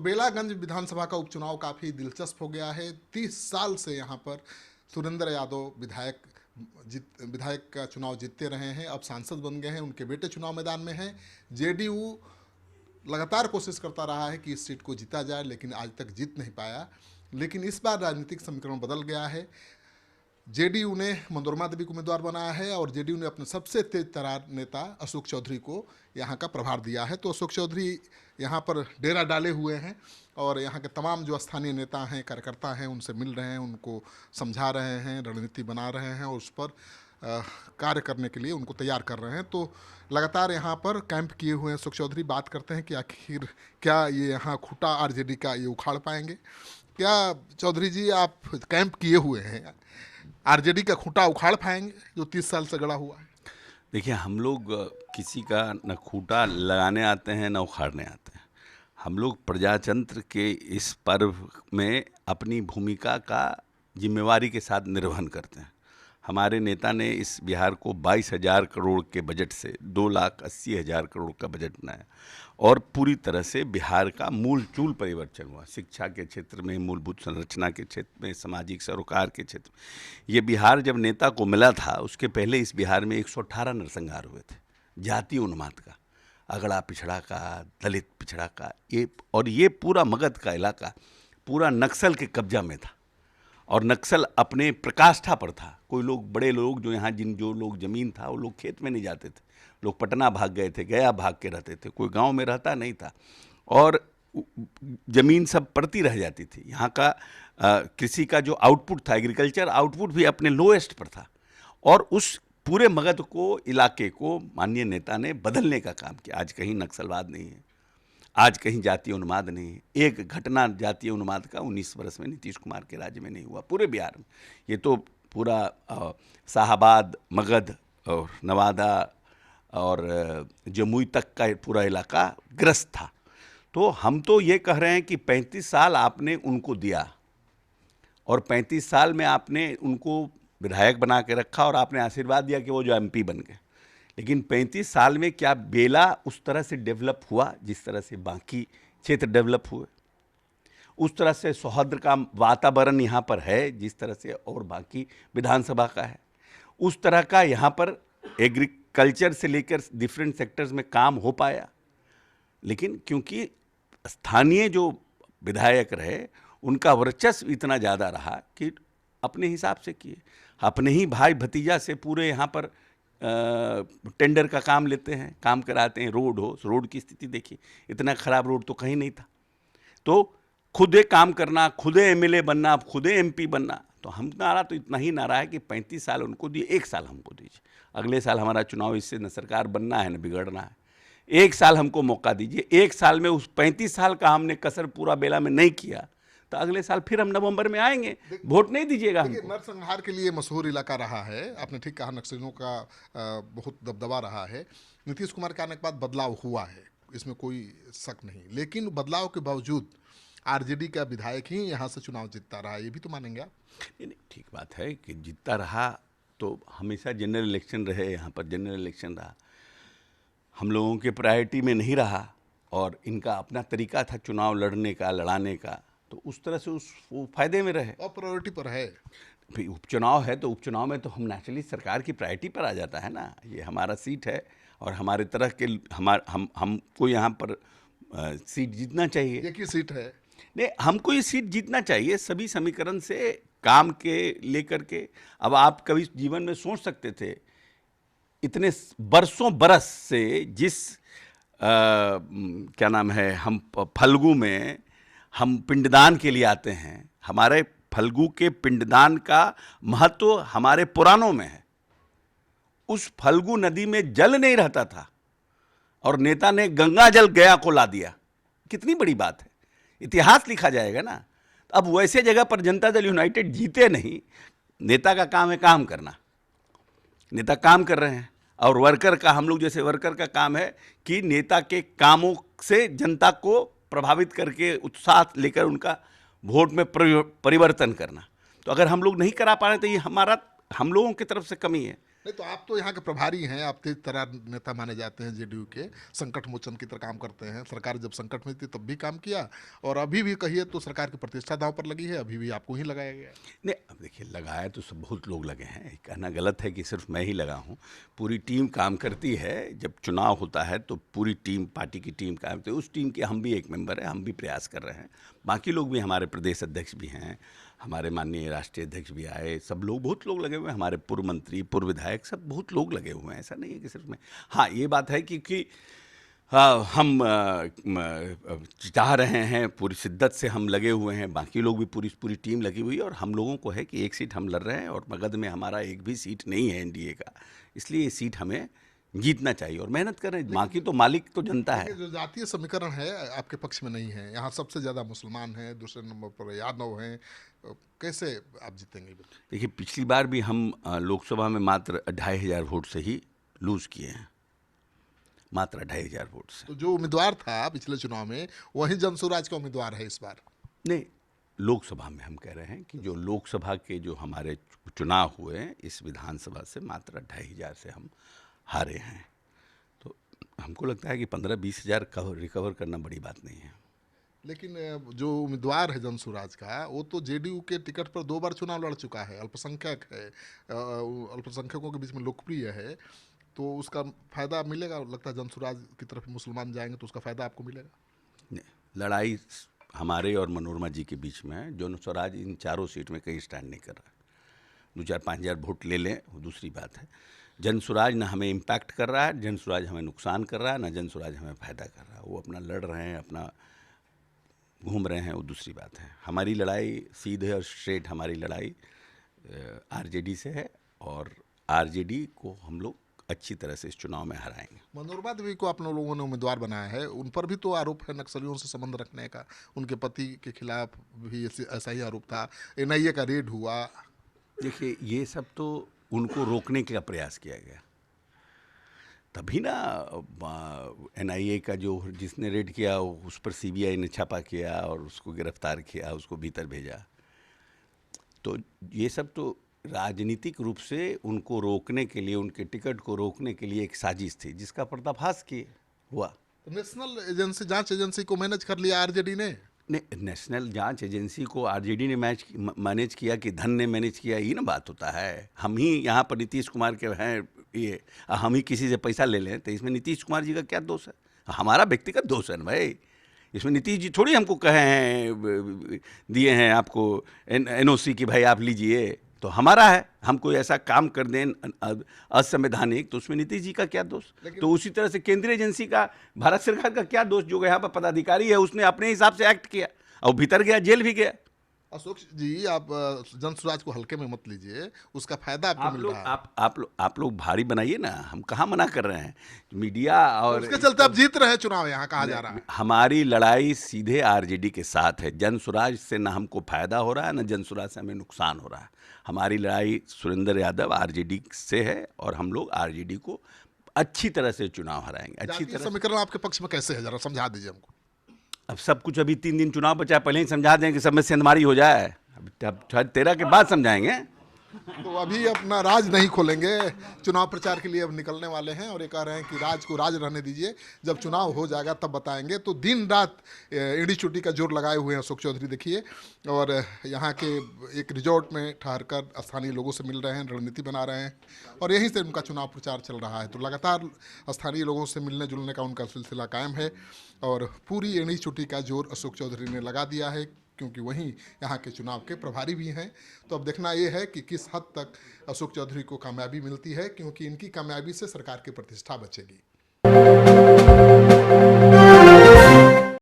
बेलागंज विधानसभा का उपचुनाव काफ़ी दिलचस्प हो गया है। 30 साल से यहाँ पर सुरेंद्र यादव विधायक का चुनाव जीतते रहे हैं, अब सांसद बन गए हैं, उनके बेटे चुनाव मैदान में हैं। जेडीयू लगातार कोशिश करता रहा है कि इस सीट को जीता जाए, लेकिन आज तक जीत नहीं पाया। लेकिन इस बार राजनीतिक समीकरण बदल गया है। जेडीयू ने मनोरमा देवी को उम्मीदवार बनाया है और जेडीयू ने अपने सबसे तेज तर्रार नेता अशोक चौधरी को यहाँ का प्रभार दिया है। तो अशोक चौधरी यहाँ पर डेरा डाले हुए हैं और यहाँ के तमाम जो स्थानीय नेता हैं, कार्यकर्ता हैं, उनसे मिल रहे हैं, उनको समझा रहे हैं, रणनीति बना रहे हैं और उस पर कार्य करने के लिए उनको तैयार कर रहे हैं। तो लगातार यहाँ पर कैंप किए हुए हैं अशोक चौधरी। बात करते हैं कि आखिर क्या ये यहाँ खूंटा आरजेडी का ये उखाड़ पाएंगे क्या? चौधरी जी, आप कैंप किए हुए हैं, आरजेडी का खूंटा उखाड़ पाएंगे जो 30 साल से गड़ा हुआ है? देखिए, हम लोग किसी का न खूंटा लगाने आते हैं न उखाड़ने आते हैं। हम लोग प्रजातंत्र के इस पर्व में अपनी भूमिका का जिम्मेवारी के साथ निर्वहन करते हैं। हमारे नेता ने इस बिहार को 22,000 करोड़ के बजट से 2,80,000 करोड़ का बजट बनाया और पूरी तरह से बिहार का मूल चूल परिवर्तन हुआ। शिक्षा के क्षेत्र में, मूलभूत संरचना के क्षेत्र में, सामाजिक सरोकार के क्षेत्र में। ये बिहार जब नेता को मिला था, उसके पहले इस बिहार में 118 नरसंहार हुए थे जातीय उन्माद का, अगड़ा पिछड़ा का, दलित पिछड़ा का। ये पूरा मगध का इलाका पूरा नक्सल के कब्जा में था और नक्सल अपने प्रकाष्ठा पर था। कोई लोग, बड़े लोग जो यहाँ जो लोग ज़मीन था, वो लोग खेत में नहीं जाते थे, लोग पटना भाग गए थे, गया भाग के रहते थे, कोई गांव में रहता नहीं था और ज़मीन सब पड़ती रह जाती थी। यहाँ का कृषि का जो आउटपुट था, एग्रीकल्चर आउटपुट भी अपने लोएस्ट पर था और उस पूरे मगध को, इलाके को माननीय नेता ने बदलने का काम किया। आज कहीं नक्सलवाद नहीं है, आज कहीं जातीय उन्माद नहीं है। एक घटना जातीय उन्माद का 19 वर्ष में नीतीश कुमार के राज्य में नहीं हुआ पूरे बिहार में। ये तो पूरा शाहाबाद, मगध और नवादा और जमुई तक का पूरा इलाका ग्रस्त था। तो हम तो ये कह रहे हैं कि 35 साल आपने उनको दिया और 35 साल में आपने उनको विधायक बना के रखा और आपने आशीर्वाद दिया कि वो जो एमपी बन गए। लेकिन 35 साल में क्या बेला उस तरह से डेवलप हुआ जिस तरह से बाकी क्षेत्र डेवलप हुए? उस तरह से सौहार्द का वातावरण यहाँ पर है जिस तरह से और बाकी विधानसभा का है? उस तरह का यहाँ पर एग्रीकल्चर से लेकर डिफरेंट सेक्टर्स में काम हो पाया? लेकिन क्योंकि स्थानीय जो विधायक रहे, उनका वर्चस्व इतना ज़्यादा रहा कि अपने हिसाब से किए, अपने ही भाई भतीजा से पूरे यहाँ पर टेंडर का काम लेते हैं, काम कराते हैं। रोड की स्थिति देखिए, इतना खराब रोड तो कहीं नहीं था। तो खुदे काम करना, खुदे एमएलए बनना, खुदे एमपी बनना। तो हम नारा तो इतना ही नारा है कि 35 साल उनको दिए, 1 साल हमको दीजिए। अगले साल हमारा चुनाव, इससे न सरकार बनना है न बिगड़ना है। 1 साल हमको मौका दीजिए। 1 साल में उस 35 साल का हमने कसर पूरा बेला में नहीं किया तो अगले साल फिर हम नवंबर में आएंगे, वोट नहीं दीजिएगा हमको। नरसंहार के लिए मशहूर इलाका रहा है, आपने ठीक कहा, नक्सलियों का बहुत दबदबा रहा है। नीतीश कुमार के आने के बाद बदलाव हुआ है, इसमें कोई शक नहीं। लेकिन बदलाव के बावजूद आरजेडी का विधायक ही यहाँ से चुनाव जीतता रहा, ये भी तो मानेंगे आप? नहीं, ठीक बात है कि जीतता रहा। तो हमेशा जनरल इलेक्शन रहे, यहाँ पर जनरल इलेक्शन रहा, हम लोगों के प्रायोरिटी में नहीं रहा और इनका अपना तरीका था चुनाव लड़ने का, लड़ाने का। तो उस तरह से वो फायदे में रहे और प्रायोरिटी पर है। फिर उपचुनाव है तो उपचुनाव में तो हम नेचुरली सरकार की प्रायोरिटी पर आ जाता है ना। ये हमारा सीट है और हमारे तरह के हमको यहाँ पर सीट जीतना चाहिए। एक ही सीट है, नहीं, हमको ये सीट जीतना चाहिए सभी समीकरण से काम के लेकर के। अब आप कभी जीवन में सोच सकते थे इतने बरस से जिस क्या नाम है, हम फल्गु में हम पिंडदान के लिए आते हैं, हमारे फल्गु के पिंडदान का महत्व हमारे पुराणों में है। उस फल्गु नदी में जल नहीं रहता था और नेता ने गंगा जल गया को ला दिया। कितनी बड़ी बात है, इतिहास लिखा जाएगा ना। अब वैसे जगह पर जनता दल यूनाइटेड जीते नहीं। नेता का काम है काम करना, नेता काम कर रहे हैं और वर्कर का, हम लोग जैसे वर्कर का काम है कि नेता के कामों से जनता को प्रभावित करके उत्साह लेकर उनका वोट में परिवर्तन करना। तो अगर हम लोग नहीं करा पा रहे तो ये हम लोगों की तरफ से कमी है। नहीं तो आप तो यहाँ के प्रभारी हैं, आप तेज तर्रार नेता माने जाते हैं जेडीयू के, संकट मोचन की तरह काम करते हैं। सरकार जब संकट में थी तब भी काम किया, और अभी भी कहिए तो सरकार की प्रतिष्ठा दांव पर लगी है, अभी भी आपको ही लगाया गया है। नहीं, अब देखिए, लगाया तो सब बहुत लोग लगे हैं, ये कहना गलत है कि सिर्फ मैं ही लगा हूँ। पूरी टीम काम करती है। जब चुनाव होता है तो पूरी टीम, पार्टी की टीम काम करती है। उस टीम के हम भी एक मेंबर हैं, हम भी प्रयास कर रहे हैं। बाकी लोग भी, हमारे प्रदेश अध्यक्ष भी हैं, हमारे माननीय राष्ट्रीय अध्यक्ष भी आए, सब लोग, बहुत लोग लगे हुए हैं, हमारे पूर्व मंत्री, पूर्व विधायक, सब बहुत लोग लगे हुए हैं। ऐसा नहीं है कि सिर्फ मैं। हाँ, ये बात है कि हम चाह रहे हैं, पूरी शिद्दत से हम लगे हुए हैं, बाकी लोग भी, पूरी पूरी टीम लगी हुई है, और हम लोगों को है कि एक सीट हम लड़ रहे हैं, और मगध में हमारा एक भी सीट नहीं है एनडीए का, इसलिए ये सीट हमें जीतना चाहिए और मेहनत कर रहे हैं। बाकी तो मालिक तो जनता है। जो जातीय समीकरण है आपके पक्ष में नहीं है, यहाँ सबसे ज़्यादा मुसलमान हैं, दूसरे नंबर पर यादव हैं, कैसे आप जीतेंगे? देखिए, पिछली बार भी हम लोकसभा में मात्र 2500 वोट से ही लूज़ किए हैं, मात्र 2500 वोट से। तो जो उम्मीदवार था पिछले चुनाव में, वही जनसुराज का उम्मीदवार है इस बार? नहीं, लोकसभा में हम कह रहे हैं कि जो लोकसभा के जो हमारे चुनाव हुए, इस विधानसभा से मात्र 2500 से हम हारे हैं। तो हमको लगता है कि 15-20 हज़ार रिकवर करना बड़ी बात नहीं है। लेकिन जो उम्मीदवार है जनसुराज का, वो तो जेडीयू के टिकट पर 2 बार चुनाव लड़ चुका है, अल्पसंख्यक है, अल्पसंख्यकों के बीच में लोकप्रिय है, तो उसका फायदा मिलेगा? लगता है जनसुराज की तरफ मुसलमान जाएंगे तो उसका फायदा आपको मिलेगा? नहीं, लड़ाई हमारे और मनोरमा जी के बीच में है। जो स्वराज इन चारों सीट में कहीं स्टैंड नहीं कर रहा है। 2-4-5 हज़ार वोट ले लें, वो दूसरी बात है। जनसुराज ना हमें इम्पैक्ट कर रहा है, जनसुराज हमें नुकसान कर रहा है, ना जनसुराज हमें फ़ायदा कर रहा है। वो अपना लड़ रहे हैं, अपना घूम रहे हैं, वो दूसरी बात है। हमारी लड़ाई सीधे और स्ट्रेट, हमारी लड़ाई आरजेडी से है, और आरजेडी को हम लोग अच्छी तरह से इस चुनाव में हराएंगे। मनोरमा देवी को आप लोगों ने उम्मीदवार बनाया है, उन पर भी तो आरोप है नक्सलियों से संबंध रखने का, उनके पति के खिलाफ भी ऐसा ही आरोप था, एनआईए का रेड हुआ। देखिए, ये सब तो उनको रोकने का प्रयास किया गया, तभी ना एनआईए का जो जिसने रेड किया उस पर सीबीआई ने छापा किया और उसको गिरफ्तार किया, उसको भीतर भेजा। तो ये सब तो राजनीतिक रूप से उनको रोकने के लिए, उनके टिकट को रोकने के लिए एक साजिश थी, जिसका पर्दाफाश किए हुआ। तो नेशनल एजेंसी, जांच एजेंसी को मैनेज कर लिया आरजेडी ने? नेशनल जांच एजेंसी को आरजेडी ने मैनेज किया कि धन ने मैनेज किया, ये ना बात होता है। हम ही यहाँ पर नीतीश कुमार के हैं, ये हम ही किसी से पैसा ले लें तो इसमें नीतीश कुमार जी का क्या दोष है? हमारा व्यक्तिगत दोष है ना भाई। इसमें नीतीश जी थोड़ी हमको कहे हैं, दिए हैं आपको एनओसी की भाई आप लीजिए, तो हमारा है। हम कोई ऐसा काम कर दें असंवैधानिक, तो उसमें नीतीश जी का क्या दोष? तो उसी तरह से केंद्रीय एजेंसी का, भारत सरकार का क्या दोष? जो यहाँ पर पदाधिकारी है उसने अपने हिसाब से एक्ट किया और भीतर गया, जेल भी गया। अशोक जी, आप जनसुराज को हल्के में मत लीजिए, उसका फायदा आपको मिल रहा है। आप लोग भारी बनाइए ना, हम कहाँ मना कर रहे हैं। मीडिया और उसके चलते आप जीत रहे हैं चुनाव, यहाँ कहा जा रहा है। हमारी लड़ाई सीधे आरजेडी के साथ है। जनसुराज से ना हमको फायदा हो रहा है, ना जनसुराज से हमें नुकसान हो रहा है। हमारी लड़ाई सुरेंद्र यादव आरजेडी से है, और हम लोग आरजेडी को अच्छी तरह से चुनाव हराएंगे। अच्छी तरह। समीकरण आपके पक्ष में कैसे है, जरा समझा दीजिए हमको। अब सब कुछ, अभी 3 दिन चुनाव बचा है, पहले ही समझा दें कि सब में सेंधमारी हो जाए। अब 13 के बाद समझाएंगे। तो अभी अपना राज नहीं खोलेंगे, चुनाव प्रचार के लिए अब निकलने वाले हैं, और ये कह रहे हैं कि राज को राज रहने दीजिए, जब चुनाव हो जाएगा तब बताएंगे। तो दिन रात ईडी चुटी का जोर लगाए हुए हैं अशोक चौधरी, देखिए। और यहाँ के एक रिजॉर्ट में ठहरकर स्थानीय लोगों से मिल रहे हैं, रणनीति बना रहे हैं, और यहीं से उनका चुनाव प्रचार चल रहा है। तो लगातार स्थानीय लोगों से मिलने जुलने का उनका सिलसिला कायम है, और पूरी ईडी चुटी का जोर अशोक चौधरी ने लगा दिया है, क्योंकि वहीं यहाँ के चुनाव के प्रभारी भी हैं। तो अब देखना ये है कि किस हद तक अशोक चौधरी को कामयाबी मिलती है, क्योंकि इनकी कामयाबी से सरकार की प्रतिष्ठा बचेगी।